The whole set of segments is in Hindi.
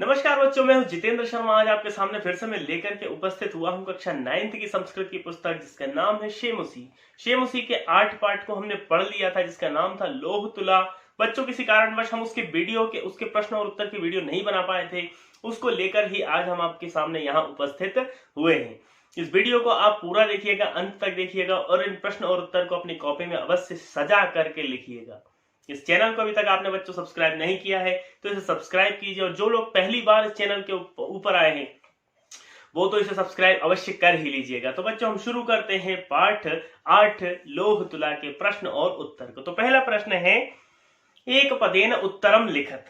नमस्कार बच्चों, मैं हूं जितेंद्र शर्मा। आज आपके सामने फिर से मैं लेकर के उपस्थित हुआ हूं कक्षा 9th की संस्कृत की पुस्तक जिसका नाम है शेमुसी। शेमुसी के 8 पाठ को हमने पढ़ लिया था जिसका नाम था लोह तुला। बच्चों किसी कारणवश हम उसके प्रश्न और उत्तर की वीडियो नहीं बना पाए थे, उसको लेकर ही आज हम आपके सामने यहाँ उपस्थित हुए हैं। इस वीडियो को आप पूरा देखिएगा, अंत तक देखिएगा और इन प्रश्न और उत्तर को अपनी कॉपी में अवश्य सजा करके लिखिएगा। इस चैनल को अभी तक आपने बच्चों सब्सक्राइब नहीं किया है तो इसे सब्सक्राइब कीजिए, और जो लोग पहली बार इस चैनल के ऊपर आए हैं वो तो इसे सब्सक्राइब अवश्य कर ही लीजिएगा। तो बच्चों हम शुरू करते हैं पाठ 8 लोह तुला के प्रश्न और उत्तर को। तो पहला प्रश्न है, एक पदेन उत्तरम लिखत।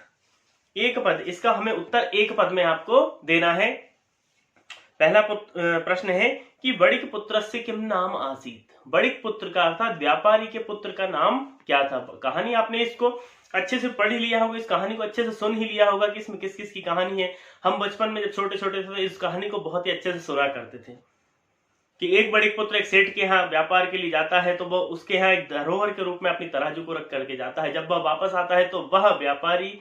एक पद, इसका हमें उत्तर एक पद में आपको देना है। पहला प्रश्न है कि बड़िक पुत्रस्य किम नाम आसीत। बड़िक पुत्र का अर्थात व्यापारी के पुत्र का नाम क्या था। कहानी आपने इसको अच्छे से पढ़ लिया होगा, इस कहानी को अच्छे से सुन ही लिया होगा कि इसमें किस किस की कहानी है। हम बचपन में जब छोटे छोटे थे इस कहानी को बहुत ही अच्छे से सुना करते थे कि एक बड़िक पुत्र एक सेठ के यहाँ व्यापार के लिए जाता है तो वह उसके यहाँ एक धरोहर के रूप में अपनी तराजू को रख करके जाता है। जब वह वापस आता है तो वह व्यापारी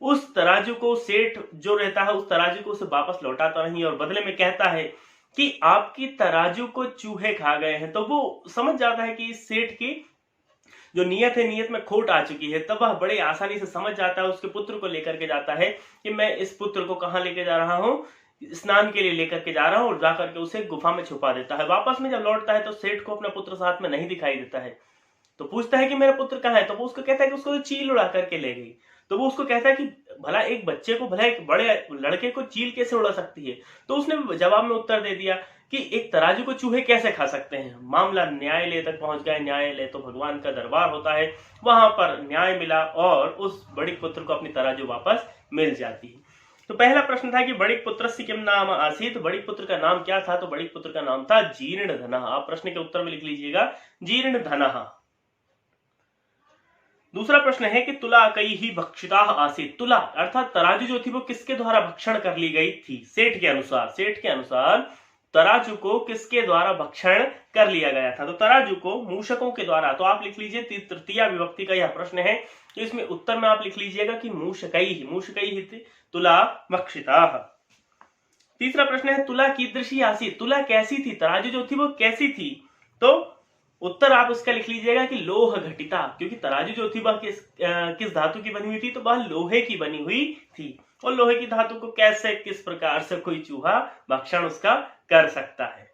उस तराजू को, सेठ जो रहता है उस तराजू को उसे वापस लौटाता नहीं और बदले में कहता है कि आपकी तराजू को चूहे खा गए हैं। तो वो समझ जाता है कि इस सेठ की जो नियत है, नियत में खोट आ चुकी है। तब वह बड़े आसानी से समझ जाता है, उसके पुत्र को लेकर के जाता है कि मैं इस पुत्र को कहाँ लेके जा रहा हूँ, स्नान के लिए लेकर के जा रहा हूँ, और जाकर के उसे गुफा में छुपा देता है। वापस में जब लौटता है तो सेठ को अपना पुत्र साथ में नहीं दिखाई देता है। तो पूछता है कि मेरा पुत्र कहाँ है, तो वो उसको कहता है कि उसको चील उड़ा करके ले गई। तो वो उसको कहता है कि भला एक बच्चे को, भला एक बड़े लड़के को चील कैसे उड़ा सकती है। तो उसने जवाब में उत्तर दे दिया कि एक तराजू को चूहे कैसे खा सकते हैं। मामला न्यायालय तक पहुंच गया। न्यायालय तो भगवान का दरबार होता है, वहां पर न्याय मिला और उस बड़िक पुत्र को अपनी तराजू वापस मिल जाती है। तो पहला प्रश्न था कि बड़िक पुत्र से किम नाम आसीत। बड़िक पुत्र का नाम क्या था, तो बड़िक पुत्र का नाम था जीर्ण धनः। आप प्रश्न के उत्तर में लिख लीजिएगा जीर्ण धनः। दूसरा प्रश्न है कि तुला कई ही भक्षिता आसीत। तुला अर्थात तराजू जो थी वो किसके द्वारा भक्षण कर ली गई थी। सेठ के अनुसार तराजू को किसके द्वारा भक्षण कर लिया गया था। तो तराजू को मूषकों के द्वारा। तो आप लिख लीजिए तृतीया विभक्ति का यह प्रश्न है, तो इसमें उत्तर में आप लिख लीजिएगा कि मूषकैः तुला भक्षिता। तीसरा प्रश्न है तुला कीदृशी आसीत। तुला कैसी थी, तराजू जो थी वो कैसी थी। तो उत्तर आप उसका लिख लीजिएगा कि लोह घटिता, क्योंकि तराजू जो थी वह किस धातु की बनी हुई थी, तो वह लोहे की बनी हुई थी। और लोहे की धातु को कैसे, किस प्रकार से कोई चूहा भक्षण उसका कर सकता है।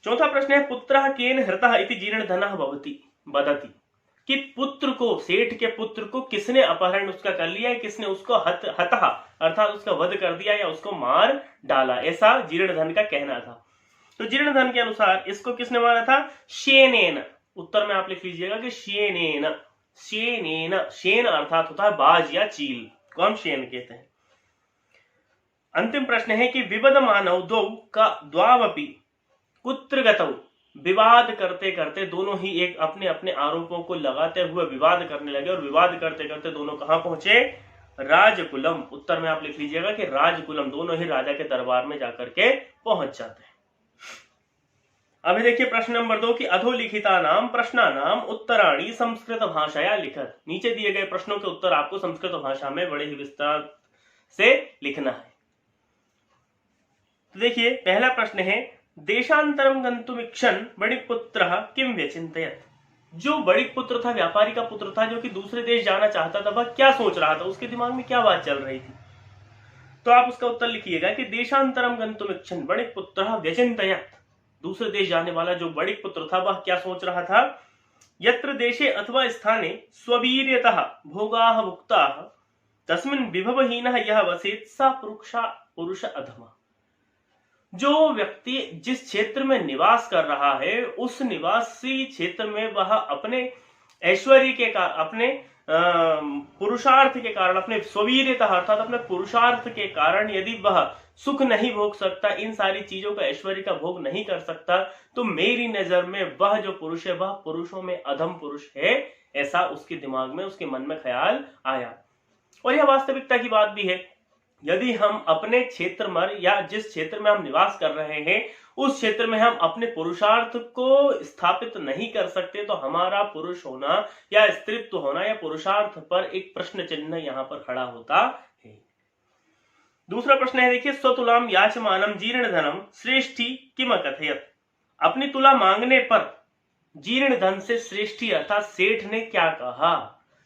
चौथा प्रश्न है पुत्रः केन हृतः इति जीर्ण धनः भवति वदति। कि पुत्र को, सेठ के पुत्र को किसने अपहरण उसका कर लिया है, किसने उसको हतः अर्थात उसका वध कर दिया या उसको मार डाला, ऐसा जीर्ण धन का कहना था। तो जीर्ण धन के अनुसार इसको किसने मारा था, शेनेन। उत्तर में आप लिख लीजिएगा कि शेनेन। शेन अर्थात होता है बाज या चील को हम शेन कहते हैं। अंतिम प्रश्न है कि विवद मानव दो का द्वावपि कुत्र गतौ। विवाद करते करते दोनों ही एक अपने अपने आरोपों को लगाते हुए विवाद करने लगे, और विवाद करते करते दोनों कहां पहुंचे, राजकुलम। उत्तर में आप लिख लीजिएगा कि राजकुलम। दोनों ही राजा के दरबार में जाकर के पहुंच जाते हैं। अभी देखिए प्रश्न नंबर 2 की अधोलिखिता नाम प्रश्नानाम उत्तराणी संस्कृत भाषाया लिखत। नीचे दिए गए प्रश्नों के उत्तर आपको संस्कृत भाषा में बड़े ही विस्तार से लिखना है। तो देखिए पहला प्रश्न है देशांतरम गंतुमिच्छन् बड़िक पुत्रः किम व्यचिन्तयत्। जो बड़िक पुत्र था, व्यापारी का पुत्र था, जो कि दूसरे देश जाना चाहता था, वह क्या सोच रहा था, उसके दिमाग में क्या बात चल रही थी। तो आप उसका उत्तर लिखिएगा कि देशांतरम गंतुमिच्छन् बड़िक पुत्रः व्यचिन्तयत्। दूसरे देश जाने वाला जो बड़िक पुत्र था वह क्या सोच रहा था, यत्र देशे अथवा स्थाने स्ववीर्यतः भोगाः भुक्ताः तस्मिन् विभवहीनः यः वसेत् स पुरुष अधमः। जो व्यक्ति जिस क्षेत्र में निवास कर रहा है उस निवासी क्षेत्र में वह अपने ऐश्वर्य के कारण, अपने पुरुषार्थ के कारण, अपने स्ववीर्यता अर्थात अपने पुरुषार्थ के कारण यदि वह सुख नहीं भोग सकता, इन सारी चीजों का, ऐश्वर्य का भोग नहीं कर सकता, तो मेरी नजर में वह जो पुरुष है वह पुरुषों में अधम पुरुष है, ऐसा उसके दिमाग में, उसके मन में ख्याल आया। और यह वास्तविकता की बात भी है। यदि हम अपने क्षेत्र में या जिस क्षेत्र में हम निवास कर रहे हैं उस क्षेत्र में हम अपने पुरुषार्थ को स्थापित नहीं कर सकते तो हमारा पुरुष होना या स्त्रीत्व होना या पुरुषार्थ पर एक प्रश्न चिन्ह यहाँ पर खड़ा होता है। दूसरा प्रश्न है, देखिए, स्वतुलाम याचमानम जीर्ण धनम श्रेष्ठी किम कथयत। अपनी तुला मांगने पर जीर्ण धन से श्रेष्ठी अर्थात सेठ ने क्या कहा।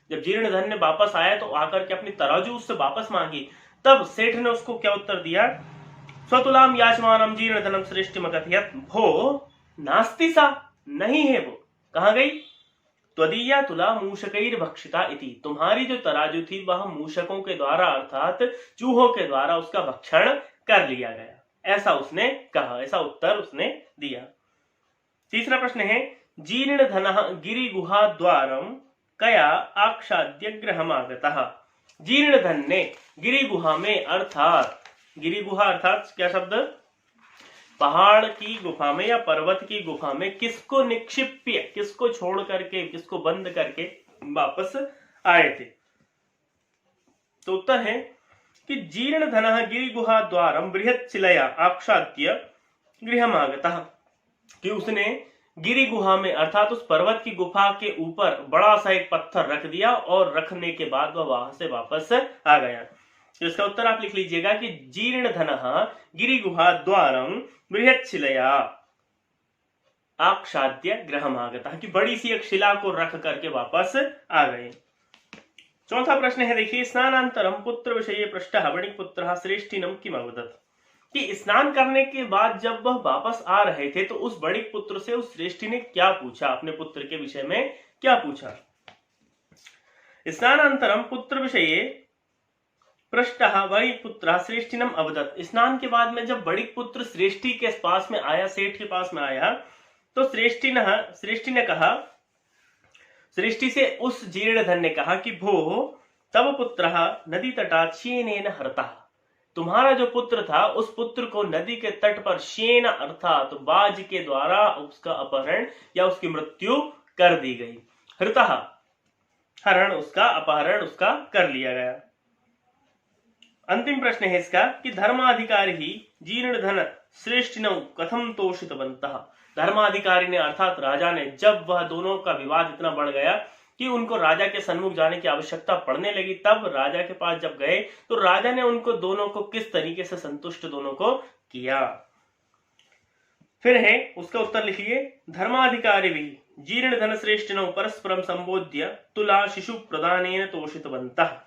जब जीर्ण धन ने वापस आया तो आकर के अपनी तराजू उससे वापस मांगी, तब सेठ ने उसको क्या उत्तर दिया, स्वतुलाम याचमानम जीर्ण धनम श्रेष्ठी कथयत भो नास्ति सा, नहीं है वो, कहां गई, त्वदीया तुला मूषकैर भक्षिता इति, तुम्हारी जो तराजू थी वह मूषकों के द्वारा अर्थात चूहों के द्वारा उसका भक्षण कर लिया गया, ऐसा उसने कहा, ऐसा उत्तर उसने दिया। तीसरा प्रश्न है, जीर्ण धनः गिरिगुहा द्वारम कया आक्षाद्य गृहमागतः। जीर्ण धन ने गिरिगुहा में अर्थात, गिरिगुहा अर्थात क्या शब्द, पहाड़ की गुफा में या पर्वत की गुफा में किसको निक्षिप्य, किसको छोड़ करके, किसको बंद करके वापस आए थे। तो उत्तर है कि जीर्ण धनः गिरिगुहा द्वारम बृहत् शिलया आक्षाद्य गृहमागतः, कि उसने गिरी गुहा में अर्थात उस पर्वत की गुफा के ऊपर बड़ा सा एक पत्थर रख दिया और रखने के बाद वह वहां से वापस आ गया। तो इसका उत्तर आप लिख लीजिएगा कि जीर्ण धनः गिरी गुहा द्वारम बृहत् शिलया आक्षाद्य गृहमागतः, कि बड़ी सी एक शिला को रख करके वापस आ गए। चौथा प्रश्न है, देखिए, स्नानांतरम पुत्र विषये पृष्टः वणिक पुत्रः श्रेष्ठिनम किम अवदत्। कि स्नान करने के बाद जब वह वापस आ रहे थे तो उस वणिक पुत्र से उस श्रेष्ठी ने क्या पूछा, अपने पुत्र के विषय में क्या पूछा। स्नानांतरम पुत्र विषये पृष्टः वणिक पुत्रः श्रेष्ठिनम अवदत्। स्नान के बाद में जब वणिक पुत्र श्रेष्ठी के पास में आया, सेठ के पास में आया, तो श्रेष्ठी ने कहा, श्रेष्ठी से उस जीर्ण धन ने कहा कि भो तव पुत्रः नदी तटात् शेनेन हरतः, तुम्हारा जो पुत्र था उस पुत्र को नदी के तट पर शेन अर्थात बाज के द्वारा उसका अपहरण या उसकी मृत्यु कर दी गई। हृतः हरण, उसका अपहरण उसका कर लिया गया। अंतिम प्रश्न है इसका कि धर्माधिकारी ही जीर्ण धन श्रेष्ठिनौ कथम तोषितवन्तः। धर्माधिकारी ने अर्थात राजा ने, जब वह दोनों का विवाद इतना बढ़ गया कि उनको राजा के सन्मुख जाने की आवश्यकता पड़ने लगी, तब राजा के पास जब गए तो राजा ने उनको दोनों को किस तरीके से संतुष्ट दोनों को किया। फिर है उसका उत्तर लिखिए, धर्माधिकारी भी जीर्ण धन श्रेष्ठिनौ परस्परम संबोध्य तुला शिशु प्रदानेन तोषितवन्तः।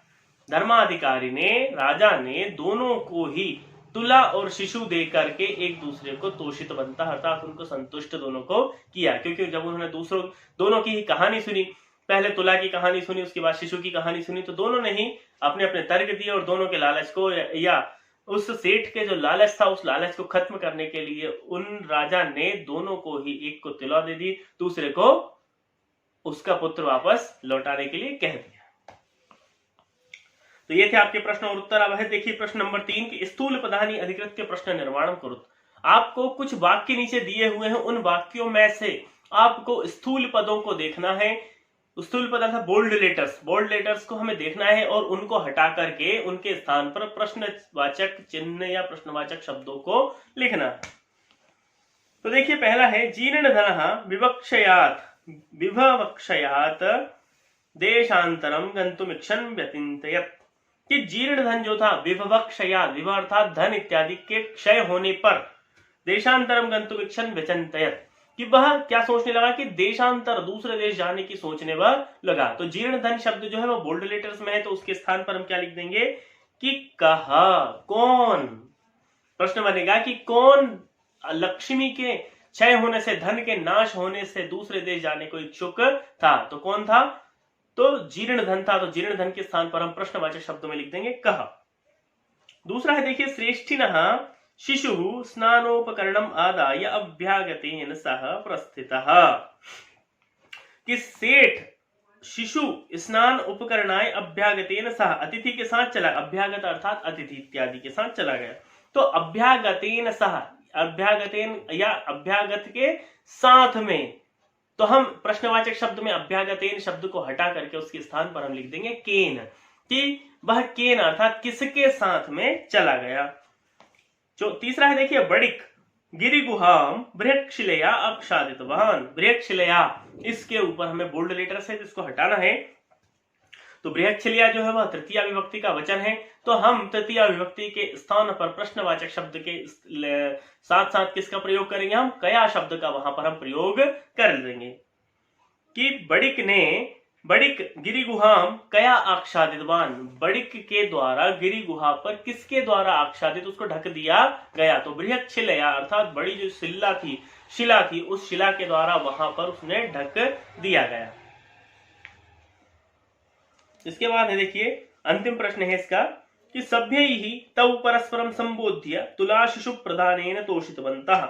धर्माधिकारी ने, राजा ने दोनों को ही तुला और शिशु दे करके एक दूसरे को तोषितवन्तः अर्थात उनको संतुष्ट दोनों को किया, क्योंकि जब उन्होंने दोनों की ही कहानी सुनी, पहले तुला की कहानी सुनी, उसके बाद शिशु की कहानी सुनी, तो दोनों ने ही अपने अपने तर्क दिए और दोनों के लालच को या उस सेठ के जो लालच था उस लालच को खत्म करने के लिए उन राजा ने दोनों को ही, एक को तुला दे दी, दूसरे को उसका पुत्र वापस लौटाने के लिए कह दिया। तो ये थे आपके प्रश्न और उत्तर। अब है देखिए प्रश्न नंबर 3 की स्थूल पदानि अधिकृत्य प्रश्न निर्माणम कुरुत। आपको कुछ वाक्य नीचे दिए हुए हैं, उन वाक्यों में से आपको स्थूल पदों को देखना है। स्थूल पद था बोल्ड लेटर्स को हमें देखना है और उनको हटा करके उनके स्थान पर प्रश्नवाचक चिन्ह या प्रश्नवाचक शब्दों को लिखना। तो देखिए पहला है जीर्ण धनः विभवक्षयात देशांतरम गंतुमिच्छन् व्यतिन्तयत्। कि जीर्ण धन जो था विभवक्षयात, विभव अर्थात धन इत्यादि के क्षय होने पर देशांतरम गंतुमिच्छन् व्यतिन्तयत्, कि वह क्या सोचने लगा कि देशांतर, दूसरे देश जाने की सोचने वह लगा। तो जीर्ण धन शब्द जो है वो बोल्ड लेटर्स में है, तो उसके स्थान पर हम क्या लिख देंगे कि कहा, कौन। प्रश्न बनेगा कि कौन लक्ष्मी के क्षय होने से, धन के नाश होने से दूसरे देश जाने को इच्छुक था, तो कौन था, तो जीर्ण धन था। तो जीर्ण धन के स्थान पर हम प्रश्नवाचक शब्दों में लिख देंगे कहा। दूसरा है देखिए श्रेष्ठिनः शिशु स्नानोपकरणम आदाय अभ्यागतेन सह प्रस्थितः। कि सेठ शिशु स्नान उपकरणाय अभ्यागतेन सह, अतिथि के साथ चला, अभ्यागत अर्थात अतिथि इत्यादि के साथ चला गया। तो अभ्यागतेन सह, अभ्यागतेन या अभ्यागत के साथ में, तो हम प्रश्नवाचक शब्द में अभ्यागतेन शब्द को हटा करके उसके स्थान पर हम लिख देंगे केन। कि वह केन अर्थात किसके साथ में चला गया। जो तीसरा है देखिए बड़िक गिरिगुहाम बृहक्षिलया आच्छादितवान। बृहक्षिलया इसके ऊपर हमें बोल्ड लेटर से जिसको हटाना है। तो बृहक्षिलया जो है वह तृतीय विभक्ति का वचन है, तो हम तृतीय विभक्ति के स्थान पर प्रश्नवाचक शब्द के साथ साथ किसका प्रयोग करेंगे, हम कया शब्द का वहां पर हम प्रयोग कर देंगे कि बड़िक गिरी गुहाम कया आच्छादितवान। बड़िक के द्वारा गिरी गुहा पर किसके द्वारा आच्छादित, उसको ढक दिया गया। तो बृहक्षिलया अर्थात बड़ी जो शिला थी उस शिला के द्वारा वहां पर उसने ढक दिया गया। इसके बाद है देखिए अंतिम प्रश्न है इसका कि सभ्यैः तौ परस्परम संबोध्य तुलाशिशु प्रदानेन तोषितवन्तः।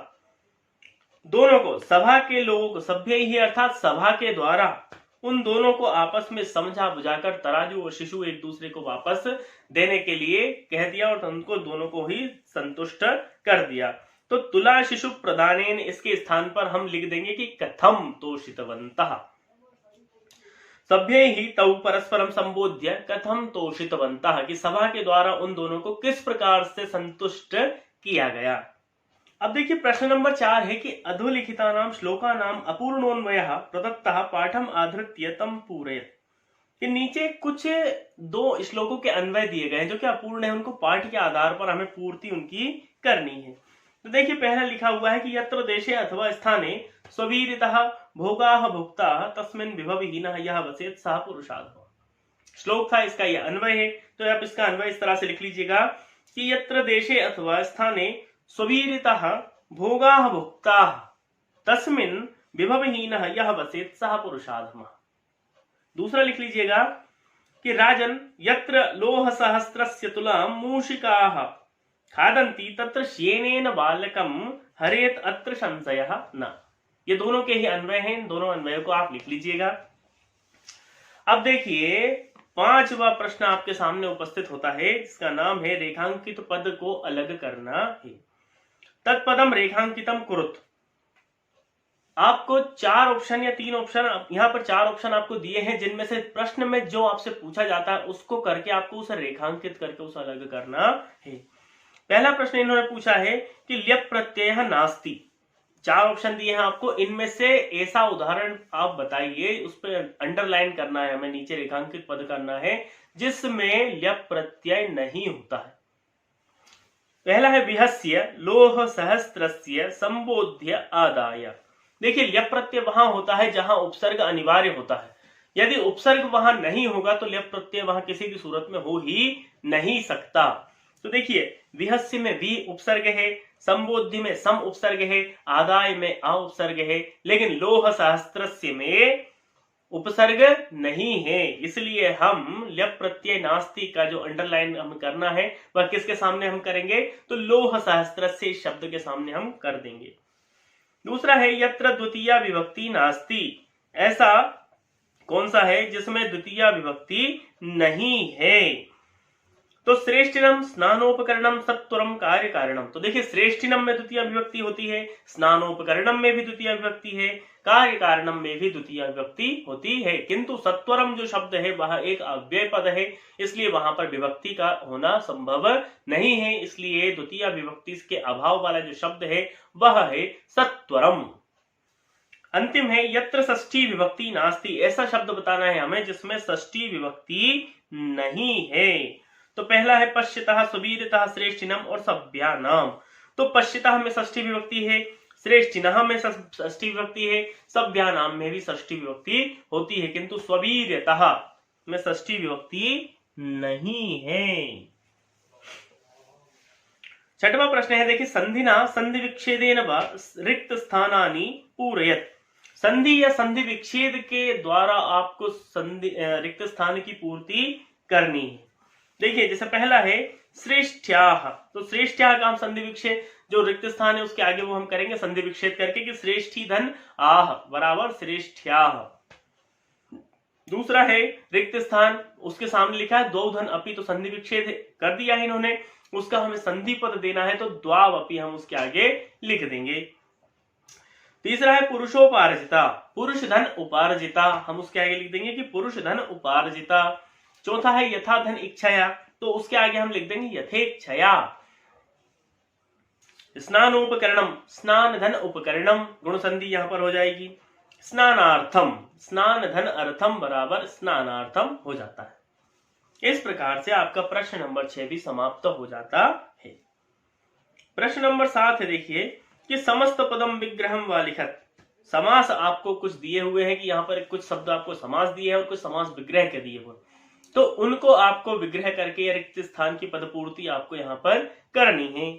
दोनों को, सभा के लोगों को, सभ्यैः अर्थात सभा के द्वारा उन दोनों को आपस में समझा बुझाकर तराजू और शिशु एक दूसरे को वापस देने के लिए कह दिया और उनको दोनों को ही संतुष्ट कर दिया। तो तुला शिशु प्रदानेन इसके स्थान पर हम लिख देंगे कि कथम तोषितवन्तः। सभ्यैः तौ परस्परम संबोध्य कथम तोषितवन्तः कि सभा के द्वारा उन दोनों को किस प्रकार से संतुष्ट किया गया। अब देखिए प्रश्न नंबर 4 है कि अधोलिखितानां श्लोकानां अपूर्णोन्वयः प्रदत्तः पाठम आधृत्य तम पूरयत। कि नीचे कुछ 2 श्लोकों के अन्वय दिए गए हैं जो कि अपूर्ण है, उनको पाठ के आधार पर हमें पूर्ति उनकी करनी है। तो देखिए पहला लिखा हुआ है कि यत्र देशे अथवा स्थाने स्ववीरितः भोगाः भुक्ताः तस्मिन् विभवहीनः यः वसेत् सः पुरुषार्थः। श्लोक था, इसका यह अन्वय है। तो आप इसका अन्वय इस तरह से लिख लीजिएगा कि यत्र देशे अथवा स्थाने स्ववीरितः भोगाः भुक्ताः तस्मिन् विभवहीनः यः वसेत् सः पुरुषार्थः। दूसरा लिख लीजिएगा कि राजन यत्र लोह सहस्त्रस्य तुलां मूषिकाः खादन्ति तत्र श्येनेन बालकं हरेत अत्र संशयः न। ये दोनों के ही अन्वय हैं, इन दोनों अन्वयों को आप लिख लीजिएगा। अब देखिए 5वां प्रश्न आपके सामने उपस्थित होता है जिसका नाम है रेखांकित पद को अलग करना है। तत्पदम रेखांकितम कुरुत। आपको 4 ऑप्शन या 3 ऑप्शन, यहां पर 4 ऑप्शन आपको दिए हैं जिनमें से प्रश्न में जो आपसे पूछा जाता है उसको करके आपको उसे रेखांकित करके उसे अलग करना है। पहला प्रश्न इन्होंने पूछा है कि ल्यप प्रत्यय नास्ति। 4 ऑप्शन दिए हैं आपको, इनमें से ऐसा उदाहरण आप बताइए, उस पर अंडरलाइन करना है, हमें नीचे रेखांकित पद करना है जिसमें ल्यप प्रत्यय नहीं होता है। पहला है विहस्य लोह सहस्त्रस्य संबोध्य आदाय। देखिए ल्यप प्रत्यय वहां होता है जहां उपसर्ग अनिवार्य होता है। यदि उपसर्ग वहां नहीं होगा तो ल्यप प्रत्यय वहां किसी भी सूरत में हो ही नहीं सकता। तो देखिए विहस्य में वी उपसर्ग है, संबोधि में सम उपसर्ग है, आदाय में आ उपसर्ग है, लेकिन लोह सहस्त्रस्य में उपसर्ग नहीं है। इसलिए हम ल्यप प्रत्यय नास्ति का जो अंडरलाइन हम करना है वह किसके सामने हम करेंगे, तो लोह सहस्त्रस्य शब्द के सामने हम कर देंगे। दूसरा है यत्र द्वितीय विभक्ति नास्ति। ऐसा कौन सा है जिसमें द्वितीय विभक्ति नहीं है। तो श्रेष्ठिनम स्नानोपकरणम सत्वरम कार्य कारणम। तो देखिए श्रेष्ठिनम में द्वितीय विभक्ति होती है, स्नानोपकरणम में भी द्वितीय विभक्ति है, कार्य कारणम में भी द्वितीय विभक्ति होती है, किंतु सत्वरम जो शब्द है वह एक अव्यय पद है, इसलिए वहां पर विभक्ति का होना संभव नहीं है। इसलिए द्वितीय विभक्ति के अभाव वाला जो शब्द है वह है सत्वरम। अंतिम है यत्र षष्ठी विभक्ति नास्ति। ऐसा शब्द बताना है हमें जिसमें षष्ठी विभक्ति नहीं है। तो पहला है पश्यतः सुवीरतः श्रेष्ठिनम और सभ्यानाम। तो पश्यतः में षष्ठी विभक्ति है, श्रेष्ठिनः में षष्ठी विभक्ति है, सभ्यानाम में भी षष्ठी विभक्ति होती है, किंतु स्ववीर्यतः में षष्ठी विभक्ति नहीं है। 6वां प्रश्न है देखिए संधिना संधि विच्छेदेन व रिक्त स्थानानि पूरयत। संधि या संधि विच्छेद के द्वारा आपको रिक्त स्थान की पूर्ति करनी है। देखिए जैसे पहला है श्रेष्ठ्याः। तो श्रेष्ठ्याः का हम संधि विच्छेद, जो रिक्त स्थान है उसके आगे वो हम करेंगे संधि विच्छेद करके कि श्रेष्ठी धन आह बराबर श्रेष्ठ्याः। दूसरा है रिक्त स्थान, उसके सामने लिखा है द्वौ धन अपि, तो संधि विच्छेद कर दिया है इन्होंने, उसका हमें संधि पद देना है तो द्वाव अपि हम उसके आगे लिख देंगे। तीसरा है पुरुषोपार्जिता, पुरुष धन उपार्जिता, हम उसके आगे लिख देंगे कि पुरुष धन उपार्जिता। चौथा है यथा धन इच्छया, तो उसके आगे हम लिख देंगे यथेच्छया। स्नानोपकरणम, स्नान धन उपकरणम, गुण संधि यहां पर हो जाएगी। स्नानार्थम, स्नान धन अर्थम बराबर स्नानार्थम हो जाता है। इस प्रकार से आपका प्रश्न नंबर 6 भी समाप्त हो जाता है। प्रश्न नंबर 7 है, देखिए कि समस्त पदम विग्रहम व लिखत। समास आपको कुछ दिए हुए हैं कि यहाँ पर कुछ शब्द आपको समास दिए हैं और कुछ समास विग्रह के दिए हुए, तो उनको आपको विग्रह करके या रिक्त स्थान की पदपूर्ति आपको यहाँ पर करनी है।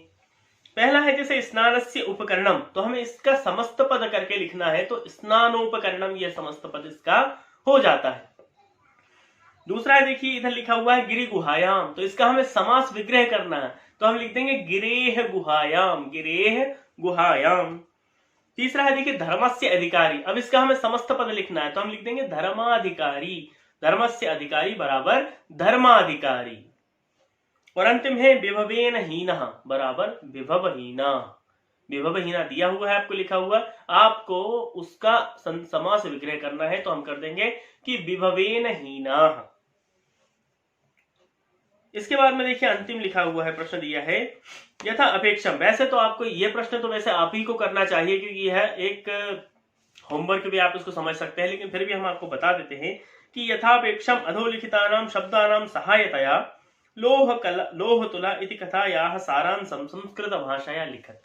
पहला है जैसे स्नानस्य उपकरणम, तो हमें इसका समस्त पद करके लिखना है, तो स्नानोपकरणम यह समस्त पद इसका हो जाता है। दूसरा है, देखिए इधर लिखा हुआ है गिरि गुहायाम, तो इसका हमें समास विग्रह करना है, तो हम लिख देंगे गिरेह गुहायाम, गिरेह गुहायाम। तीसरा है देखिए धर्मस्य अधिकारी, अब इसका हमें समस्त पद लिखना है, तो हम लिख देंगे धर्माधिकारी, धर्मस्य अधिकारी बराबर धर्माधिकारी। और अंतिम है विभवेन हीनः बराबर विभवहीना, विभवहीना दिया हुआ है आपको लिखा हुआ, आपको उसका समास विग्रह करना है, तो हम कर देंगे कि विभवेन हीनः। इसके बाद में देखिए अंतिम लिखा हुआ है, प्रश्न दिया है यथा अपेक्षम। वैसे तो आपको ये प्रश्न तो वैसे आप ही को करना चाहिए क्योंकि यह एक होमवर्क भी आप इसको समझ सकते हैं, लेकिन फिर भी हम आपको बता देते हैं कि यथापेक्षम अधोलिखितानां शब्दानां सहायतया लोह तुला इति कथायाः सारांशम संस्कृत भाषाया लिखत।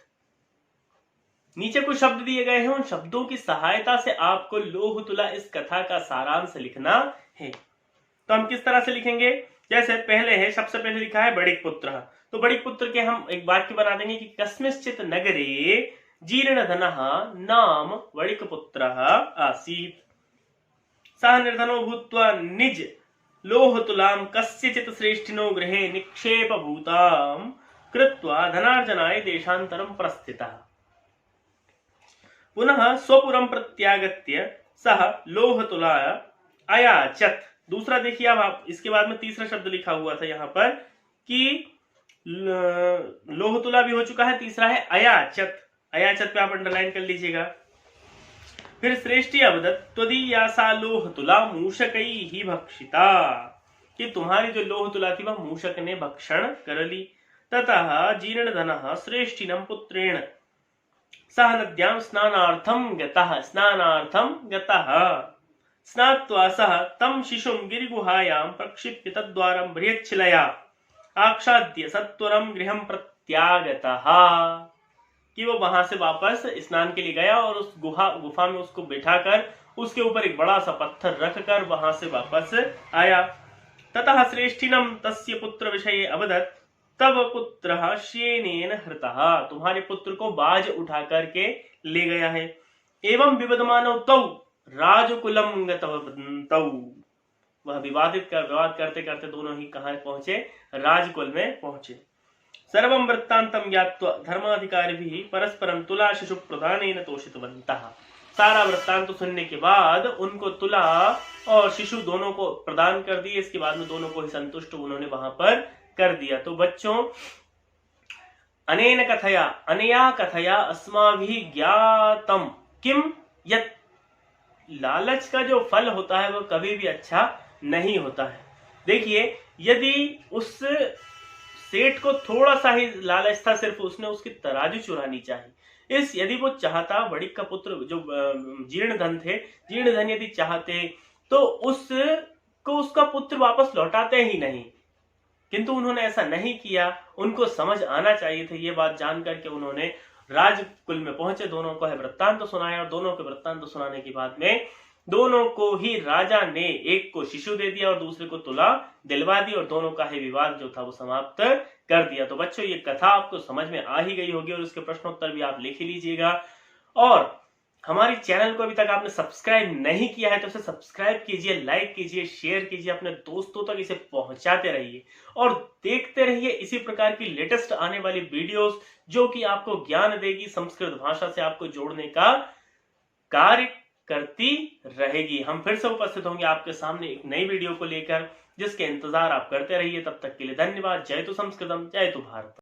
नीचे कुछ शब्द दिए गए हैं, उन शब्दों की सहायता से आपको लोह तुला इस कथा का सारांश लिखना है। तो हम किस तरह से लिखेंगे, जैसे पहले है, सबसे पहले लिखा है बड़िक पुत्र, तो बड़िक पुत्र के हम एक वाक्य बना देंगे कि कस्मिंश्चित् नगरे जीर्णधनः नाम बड़िक पुत्रः आसीत्, सः निर्धनो भूत्वा निज लोहतुलां कस्यचित् श्रेष्ठिनो गृहे निक्षेपभूतां कृत्वा धनार्जनाय देशान्तरं प्रस्थितः। पुनः स्वपुरं प्रत्यागत्य सः लोहतुलाय अयाचत। दूसरा देखिए, अब आप इसके बाद में तीसरा शब्द लिखा हुआ था यहाँ पर कि लोहतुला भी हो चुका है, तीसरा है अयाचत, अयाचत पे आप अंडरलाइन कर लीजिएगा। फिर श्रेष्ठी अवदत त्वदीया सा लोहतुला मूषकैः भक्षिता, कि तुम्हारी जो लोहतुला थी वह मूषक ने भक्षण कर ली। ततः जीर्णधनः श्रेष्ठिनं पुत्रेण सह नद्यां स्नानार्थं गतः, स्नानार्थं गतः, स्नात्वा सह तं शिशुं गिरिगुहायां प्रक्षिप्य तद्वारं बृहच्छिलया आक्षाद्य सत्वरं गृहं प्रत्यागतः, कि वो वहां से वापस स्नान के लिए गया और उस गुफा में उसको बिठाकर उसके ऊपर एक बड़ा सा पत्थर रखकर वहां से वापस आया। ततः श्रेष्ठिनं तस्य पुत्र विषये अवदत् तव पुत्रः श्येनेन हृतः, तुम्हारे पुत्र को बाज उठा करके ले गया है। एवं विवदमानौ तौ राजकुलम गतवन्तौ, वह विवाद करते करते दोनों ही कहां पहुंचे, राजकुल में पहुंचे। सर्वं वृत्तान्तं ज्ञात्वा धर्माधिकारिभिः परस्परं तुला शिशु प्रदानेन तोषितवन्तः, सारा वृत्तांत सुनने के बाद उनको तुला और शिशु दोनों को प्रदान कर दिए। इसके बाद में दोनों को ही संतुष्ट उन्होंने वहां पर कर दिया। तो बच्चों, अनेन कथया अनया कथया अस्माभिः ज्ञातम किम यत्, लालच का जो फल होता है वो कभी भी अच्छा नहीं होता है। देखिए, यदि उस सेठ को थोड़ा सा ही लालच था, सिर्फ उसने उसकी तराजू चुरानी चाहिए। यदि वो चाहता, बड़िक का पुत्र जो जीर्णधन थे, जीर्णधन यदि चाहते तो उसका पुत्र वापस लौटाते ही नहीं, किंतु उन्होंने ऐसा नहीं किया। उनको समझ आना चाहिए था। ये बात जान करके उन्होंने राजकुल में पहुंचे, दोनों को है वृत्तांत सुनाया, और दोनों के वृत्तांत सुनाने के बाद में दोनों को ही राजा ने, एक को शिशु दे दिया और दूसरे को तुला दिलवा दी, और दोनों का ही विवाद जो था वो समाप्त कर दिया। तो बच्चों, ये कथा आपको समझ में आ ही गई होगी और उसके प्रश्नोत्तर भी आप लिख ही लीजिएगा। और हमारे चैनल को अभी तक आपने सब्सक्राइब नहीं किया है तो इसे सब्सक्राइब कीजिए, लाइक कीजिए, शेयर कीजिए, अपने दोस्तों तक इसे पहुंचाते रहिए और देखते रहिए इसी प्रकार की लेटेस्ट आने वाली वीडियोस, जो कि आपको ज्ञान देगी, संस्कृत भाषा से आपको जोड़ने का कार्य करती रहेगी। हम फिर से उपस्थित होंगे आपके सामने एक नई वीडियो को लेकर, जिसके इंतजार आप करते रहिए। तब तक के लिए धन्यवाद। जय तु संस्कृतम, जय तु भारत।